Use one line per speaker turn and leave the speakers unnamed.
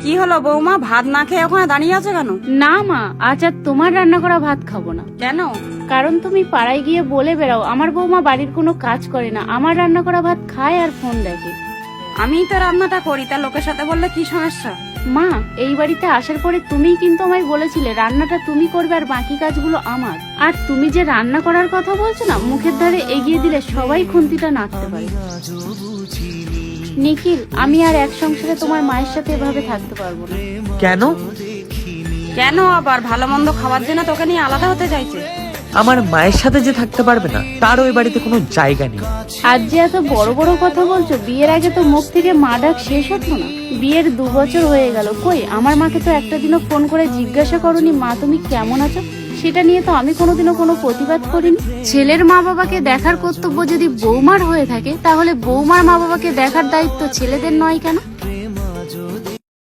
কি হলো বৌমা, ভাত না খেয়ে ওখানে দাঁড়িয়ে আছো কেন?
না মা, আজ আর তোমার রান্না করা ভাত খাবো না।
কেন?
কারণ তুমি পাড়ায় গিয়ে বলে বেড়াও আমার বৌমা বাড়ির কোনো কাজ করে না, আমার রান্না করা ভাত খায় আর ফোন দেখে।
আমি তো রান্নাটা করি, তা লোকের সাথে বললে কি সমস্যা?
মা, এই বাড়িতে আসার পরে তুমিই কিন্তু আমায় বলেছিলে রান্নাটা তুমি করবে আর বাকি কাজগুলো আমার। আর তুমি যে রান্না করার কথা বলছো না, মুখের ধারে এগিয়ে দিলে সবাই খুন্তিটা নাড়তে পারে। নিখিল, আমি আর এক সংসারে তোমার মায়ের সাথে এভাবে থাকতে পারবো না।
কেন?
কেন আবার? ভালো মন্দ খাওয়ার জন্য তোকে নিয়ে আলাদা হতে চাইছে?
আমার মায়ের সাথে যে থাকতে পারবে না, তার ওই বাড়িতে কোনো জায়গা নেই।
আজ যে এত বড় বড় কথা বলছো, বিয়ের আগে তো মুখ থেকে মা ডাক শেষ হতো না। বিয়ের 2 বছর হয়ে গেল, কই আমার মাকে তো একটা দিনও ফোন করে জিজ্ঞাসা করনি মা তুমি কেমন আছো। সেটা নিয়ে তো আমি কোনোদিনও কোনো প্রতিবাদ করিনি। ছেলের মা বাবাকে দেখার কর্তব্য যদি বৌমার হয়ে থাকে, তাহলে বৌমার মা বাবাকে দেখার দায়িত্ব ছেলেদের নয় কেন?